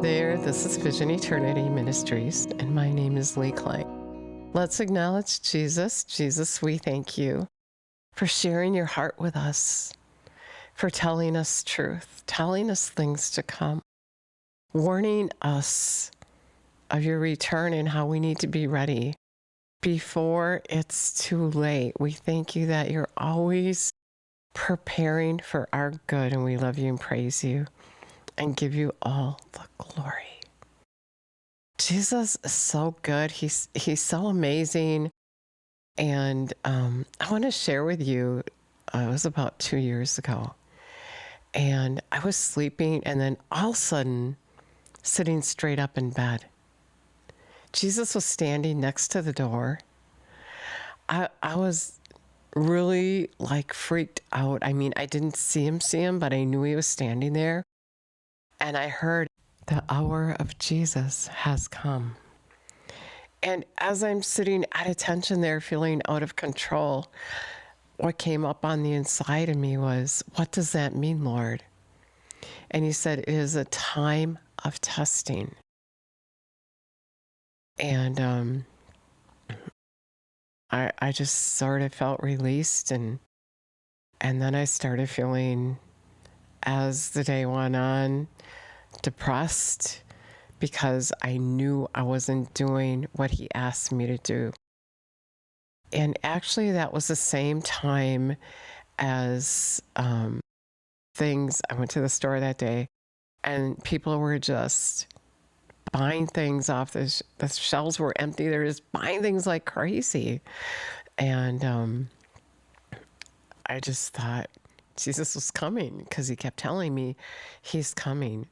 there. This is Vision Eternity Ministries, and my name is Lee Klein. Let's acknowledge Jesus. Jesus, we thank you for sharing your heart with us, for telling us truth, telling us things to come, warning us of your return and how we need to be ready before it's too late. We thank you that you're always preparing for our good, and we love you and praise you and give you all the glory. Jesus is so good. He's so amazing. And I want to share with you, it was about 2 years ago, and I was sleeping, and then all of a sudden, sitting straight up in bed, Jesus was standing next to the door. I was really freaked out. I mean, I didn't see him, but I knew he was standing there. And I heard, the hour of Jesus has come. And as I'm sitting at attention there, feeling out of control, what came up on the inside of me was, what does that mean, Lord? And he said, it is a time of testing. And I just sort of felt released, and then I started feeling, as the day went on, depressed, because I knew I wasn't doing what he asked me to do. And actually, that was the same time as things. I went to the store that day, and people were just buying things off the shelves were empty. They're just buying things like crazy. And I just thought Jesus was coming, because he kept telling me he's coming.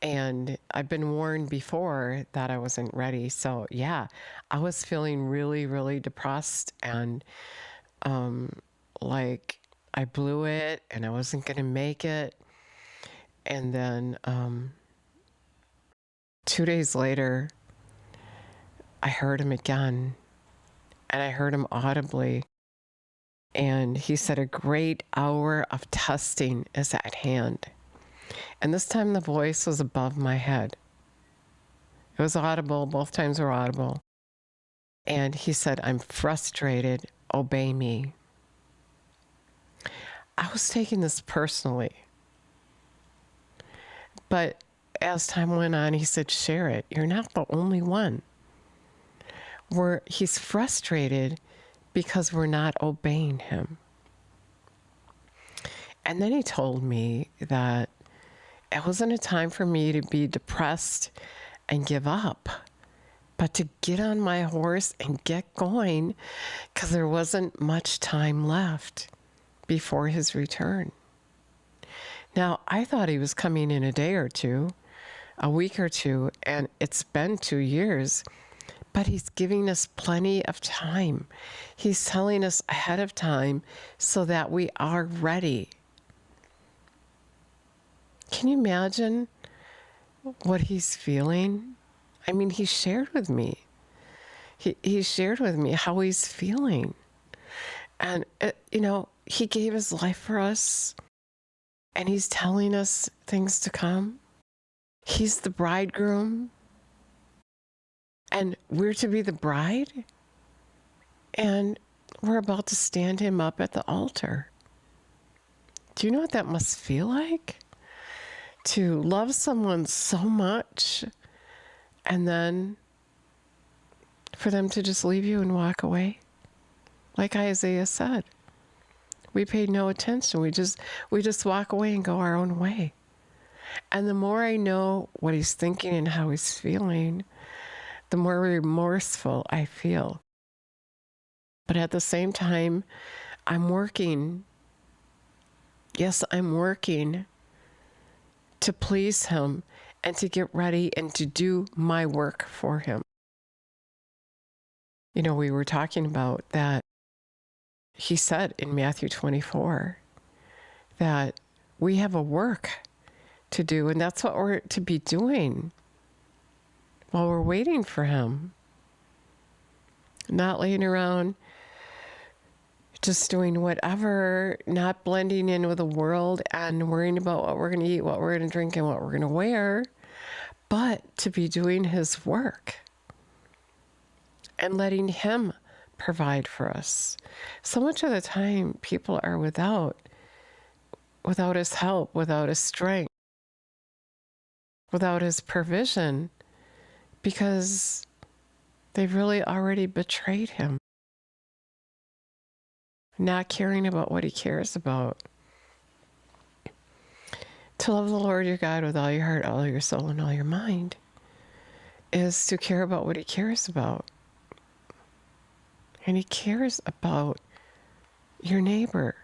And I've been warned before that I wasn't ready. So yeah, I was feeling really, really depressed, and like I blew it and I wasn't going to make it. And then 2 days later, I heard him again, and I heard him audibly. And he said, a great hour of testing is at hand. And this time the voice was above my head. It was audible. Both times were audible. And he said, I'm frustrated. Obey me. I was taking this personally. But as time went on, he said, share it. You're not the only one. He's frustrated because we're not obeying him. And then he told me that it wasn't a time for me to be depressed and give up, but to get on my horse and get going, because there wasn't much time left before his return. Now, I thought he was coming in a day or two, a week or two, and it's been 2 years, but he's giving us plenty of time. He's telling us ahead of time so that we are ready. Can you imagine what he's feeling? I mean, he shared with me. He shared with me how he's feeling. And, he gave his life for us, and he's telling us things to come. He's the bridegroom, and we're to be the bride, and we're about to stand him up at the altar. Do you know what that must feel like? To love someone so much, and then for them to just leave you and walk away. Like Isaiah said, we paid no attention. We just walk away and go our own way. And the more I know what he's thinking and how he's feeling, the more remorseful I feel. But at the same time, I'm working. Yes, I'm working to please him and to get ready and to do my work for him. We were talking about that. He said in Matthew 24 that we have a work to do, and that's what we're to be doing while we're waiting for him. Not laying around just doing whatever, not blending in with the world and worrying about what we're going to eat, what we're going to drink, and what we're going to wear, but to be doing his work and letting him provide for us. So much of the time, people are without his help, without his strength, without his provision, because they've really already betrayed him, not caring about what he cares about. To love the Lord your God with all your heart, all your soul, and all your mind is to care about what he cares about. And he cares about your neighbor,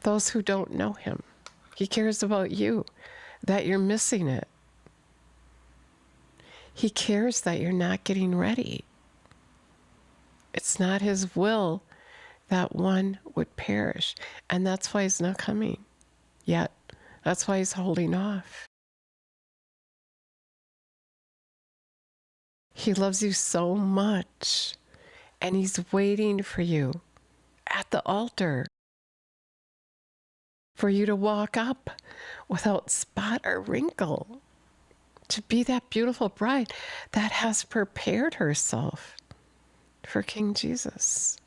those who don't know him. He cares about you, that you're missing it. He cares that you're not getting ready. It's not his will that one would perish. And that's why he's not coming yet. That's why he's holding off. He loves you so much, and he's waiting for you at the altar for you to walk up without spot or wrinkle, to be that beautiful bride that has prepared herself for King Jesus.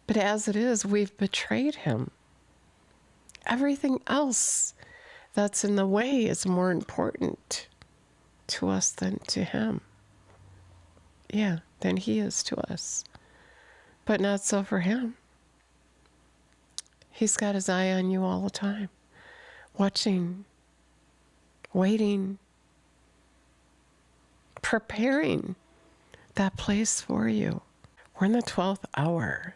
But as it is, we've betrayed him. Everything else that's in the way is more important to us than to him. Yeah, than he is to us. But not so for him. He's got his eye on you all the time, watching, waiting, preparing that place for you. We're in the 12th hour.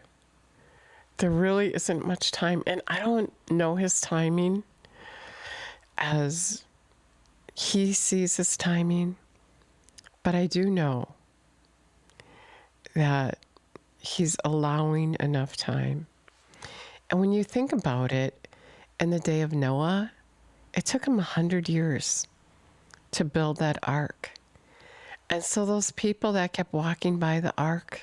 There really isn't much time, and I don't know his timing as he sees his timing, but I do know that he's allowing enough time. And when you think about it, in the day of Noah, it took him 100 years to build that ark. And so those people that kept walking by the ark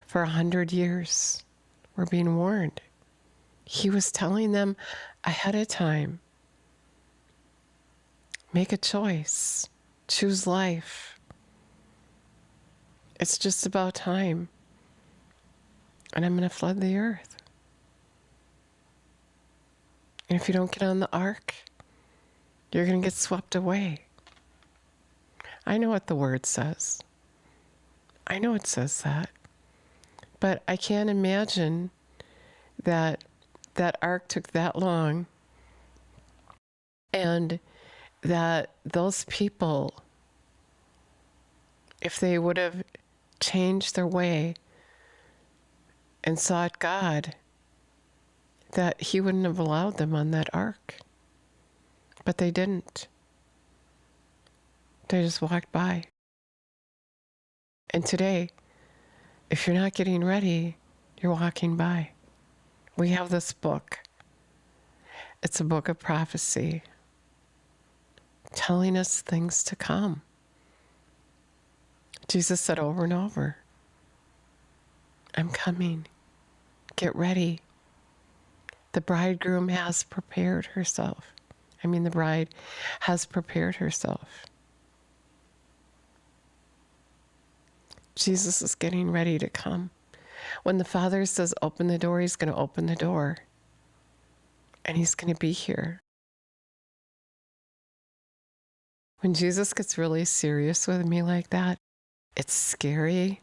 for 100 years were being warned. He was telling them ahead of time, make a choice, choose life. It's just about time. And I'm going to flood the earth. And if you don't get on the ark, you're going to get swept away. I know what the word says. I know it says that. But I can't imagine that that ark took that long and that those people, if they would have changed their way and sought God, that he wouldn't have allowed them on that ark. But they didn't. They just walked by. And today, if you're not getting ready, you're walking by. We have this book. It's a book of prophecy, telling us things to come. Jesus said over and over, I'm coming. Get ready. The bridegroom has prepared herself. The bride has prepared herself. Jesus is getting ready to come. When the Father says open the door, he's going to open the door. And he's going to be here. When Jesus gets really serious with me like that, it's scary.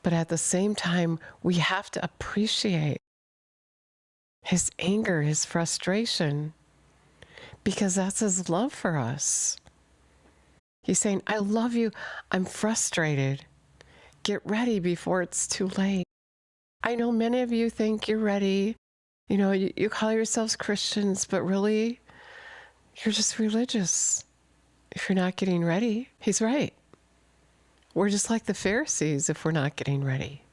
But at the same time, we have to appreciate his anger, his frustration, because that's his love for us. He's saying, I love you. I'm frustrated. Get ready before it's too late. I know many of you think you're ready. You call yourselves Christians, but really, you're just religious. If you're not getting ready, he's right. We're just like the Pharisees if we're not getting ready.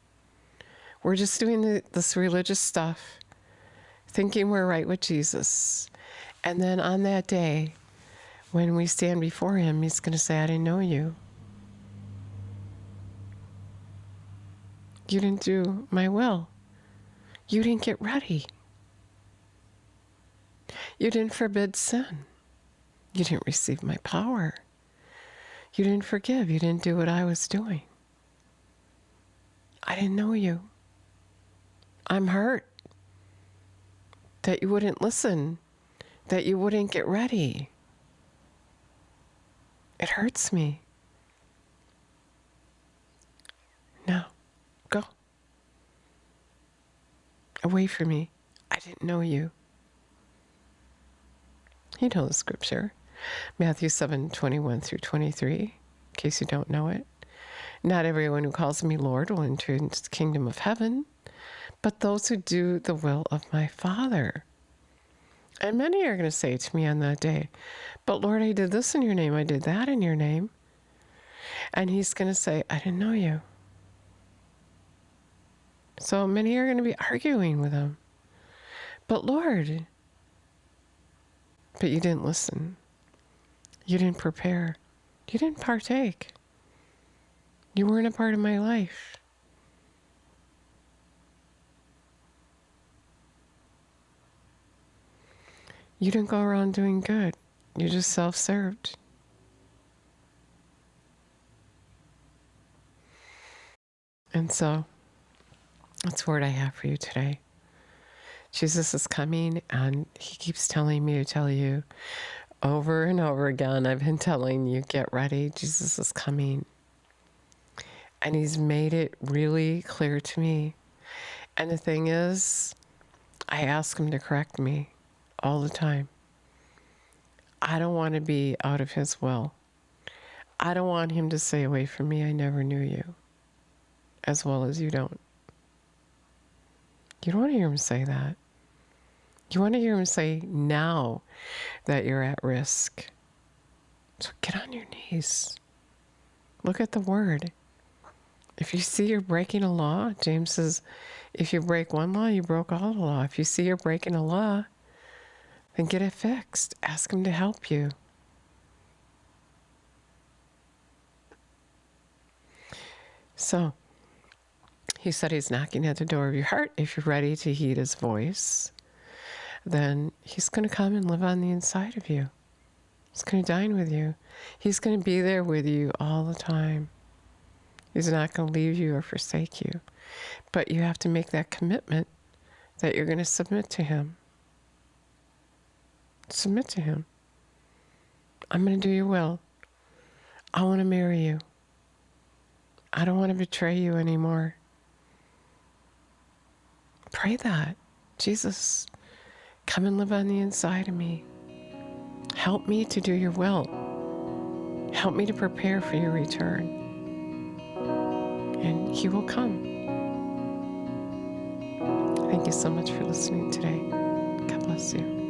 We're just doing this religious stuff, thinking we're right with Jesus. And then on that day, when we stand before him, he's going to say, I didn't know you. You didn't do my will. You didn't get ready. You didn't forbid sin. You didn't receive my power. You didn't forgive. You didn't do what I was doing. I didn't know you. I'm hurt that you wouldn't listen, that you wouldn't get ready. It hurts me. Now, go. Away from me. I didn't know you. You know the scripture. Matthew 7:21 through 23, in case you don't know it. Not everyone who calls me Lord will enter into the kingdom of heaven, but those who do the will of my Father. And many are going to say to me on that day, but Lord, I did this in your name. I did that in your name. And he's going to say, I didn't know you. So many are going to be arguing with him. But Lord, but you didn't listen. You didn't prepare. You didn't partake. You weren't a part of my life. You didn't go around doing good. You just self-served. And so that's the word I have for you today. Jesus is coming, and he keeps telling me to tell you over and over again. I've been telling you, get ready. Jesus is coming. And he's made it really clear to me. And the thing is, I ask him to correct me all the time. I don't want to be out of his will. I don't want him to say away from me, I never knew you, as well as you don't. You don't want to hear him say that. You want to hear him say now that you're at risk. So get on your knees. Look at the word. If you see you're breaking a law, James says, if you break one law, you broke all the law. If you see you're breaking a law, then get it fixed. Ask him to help you. So, he said he's knocking at the door of your heart. If you're ready to heed his voice, then he's going to come and live on the inside of you. He's going to dine with you. He's going to be there with you all the time. He's not going to leave you or forsake you. But you have to make that commitment that you're going to submit to him. Submit to him. I'm going to do your will. I want to marry you. I don't want to betray you anymore. Pray that. Jesus, come and live on the inside of me. Help me to do your will. Help me to prepare for your return. And he will come. Thank you so much for listening today. God bless you.